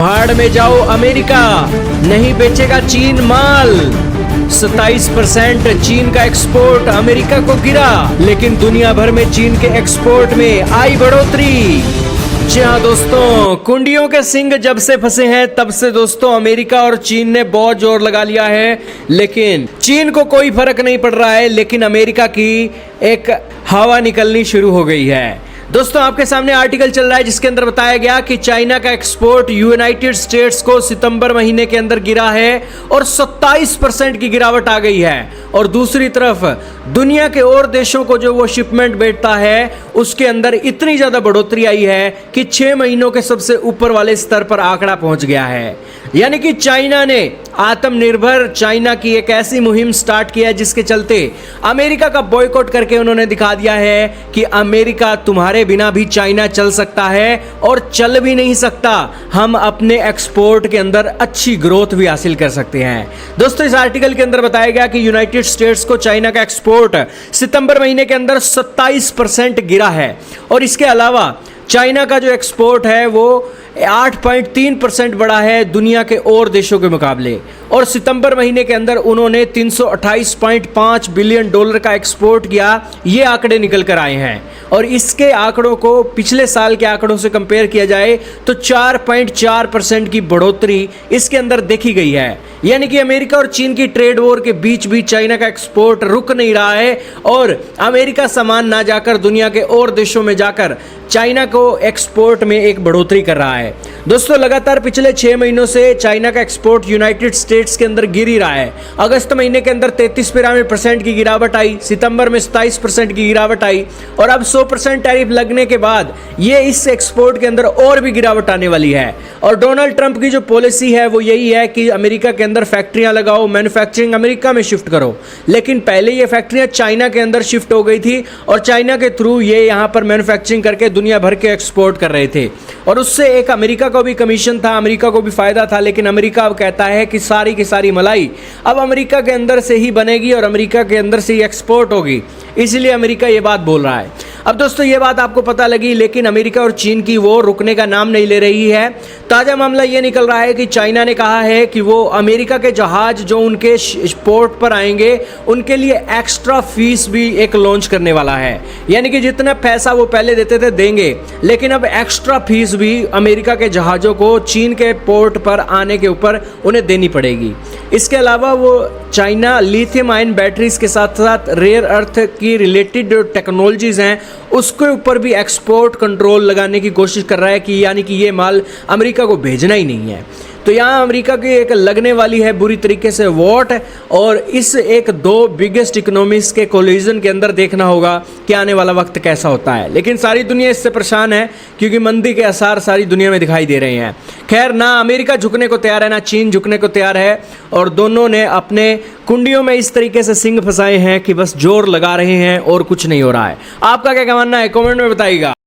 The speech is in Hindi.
भाड़ में जाओ अमेरिका, नहीं बेचेगा चीन माल। 27% चीन का एक्सपोर्ट अमेरिका को गिरा, लेकिन दुनिया भर में चीन के एक्सपोर्ट में आई बढ़ोतरी। जी हाँ दोस्तों, कुंडियों के सिंग जब से फंसे हैं तब से दोस्तों अमेरिका और चीन ने बहुत जोर लगा लिया है, लेकिन चीन को कोई फर्क नहीं पड़ रहा है। लेकिन अमेरिका की एक हवा निकलनी शुरू हो गई है। दोस्तों आपके सामने आर्टिकल चल रहा है जिसके अंदर बताया गया कि चाइना का एक्सपोर्ट यूनाइटेड स्टेट्स को सितंबर महीने के अंदर गिरा है और 27% की गिरावट आ गई है। और दूसरी तरफ दुनिया के और देशों को जो वो शिपमेंट भेजता है उसके अंदर इतनी ज्यादा बढ़ोतरी आई है कि 6 महीनों के सबसे ऊपर वाले स्तर पर आंकड़ा पहुंच गया है। यानी कि चाइना ने आत्मनिर्भर चाइना की एक ऐसी मुहिम स्टार्ट किया है जिसके चलते अमेरिका का बॉयकॉट करके उन्होंने दिखा दिया है कि अमेरिका तुम्हारे बिना भी चाइना चल सकता है और चल भी नहीं सकता। हम अपने एक्सपोर्ट के अंदर अच्छी ग्रोथ भी हासिल कर सकते हैं। दोस्तों इस आर्टिकल के अंदर बताया गया कि यूनाइटेड स्टेट्स को चाइना का एक्सपोर्ट सितंबर महीने के अंदर 27% गिरा है। और इसके अलावा चाइना का जो एक्सपोर्ट है वो 8.3% बढ़ा है दुनिया के और देशों के मुकाबले। और सितंबर महीने के अंदर उन्होंने 328.5 बिलियन डॉलर का एक्सपोर्ट किया। ये आंकड़े निकल कर आए हैं और इसके आंकड़ों को पिछले साल के आंकड़ों से कंपेयर किया जाए तो 4.4% की बढ़ोतरी इसके अंदर देखी गई है। यानी कि अमेरिका और चीन की ट्रेड वॉर के बीच भी चाइना का एक्सपोर्ट रुक नहीं रहा है और अमेरिका सामान ना जाकर दुनिया के और देशों में जाकर चाइना को एक्सपोर्ट में एक बढ़ोतरी कर रहा है। दोस्तों लगातार पिछले 6 महीनों से चाइना का एक्सपोर्ट यूनाइटेड स्टेट्स के अंदर गिर ही रहा है। अगस्त महीने के अंदर 33% की गिरावट आई, सितंबर में 27% की गिरावट आई और अब 100% टैरिफ लगने के बाद ये इस एक्सपोर्ट के अंदर और भी गिरावट आने वाली है। और डोनाल्ड ट्रंप की जो पॉलिसी है वो यही है कि अमेरिका के अंदर फैक्ट्रियां लगाओ, मैन्युफैक्चरिंग अमेरिका में शिफ्ट करो। लेकिन पहले ये फैक्ट्रियां चाइना के अंदर शिफ्ट हो गई थी और चाइना के थ्रू ये यहाँ पर मैन्युफैक्चरिंग करके दुनिया भर के एक्सपोर्ट कर रहे थे और उससे एक अमेरिका को भी कमीशन था, अमेरिका को भी फायदा था। लेकिन अमेरिका अब कहता है कि सारी की सारी मलाई अब अमेरिका के अंदर से ही बनेगी और अमेरिका के अंदर से ही एक्सपोर्ट होगी, इसलिए अमेरिका ये बात बोल रहा है। अब दोस्तों ये बात आपको पता लगी, लेकिन अमेरिका और चीन की वो रुकने का नाम नहीं ले रही है। ताजा मामला ये निकल रहा है कि चाइना ने कहा है कि वो अमेरिका के जहाज जो उनके पोर्ट पर आएंगे उनके लिए एक्स्ट्रा फीस भी एक लॉन्च करने वाला है। यानी कि जितना पैसा वो पहले देते थे देंगे, लेकिन अब एक्स्ट्रा फीस भी अमेरिका के जहाज़ों को चीन के पोर्ट पर आने के ऊपर उन्हें देनी पड़ेगी। इसके अलावा वो चाइना लिथियम आयन बैटरीज के साथ साथ रेयर अर्थ की रिलेटेड जो टेक्नोलॉजीज़ हैं उसके ऊपर भी एक्सपोर्ट कंट्रोल लगाने की कोशिश कर रहा है कि यानी कि ये माल अमेरिका को भेजना ही नहीं है। तो यहाँ अमेरिका की एक लगने वाली है बुरी तरीके से वोट और इस एक दो बिगेस्ट इकोनॉमीज के कोलिजन के अंदर देखना होगा कि आने वाला वक्त कैसा होता है। लेकिन सारी दुनिया इससे परेशान है क्योंकि मंदी के आसार सारी दुनिया में दिखाई दे रहे हैं। खैर ना अमेरिका झुकने को तैयार है ना चीन झुकने को तैयार है और दोनों ने अपने कुंडियों में इस तरीके से सिंग फंसाए हैं कि बस जोर लगा रहे हैं और कुछ नहीं हो रहा है। आपका क्या मानना है कमेंट में बताइएगा।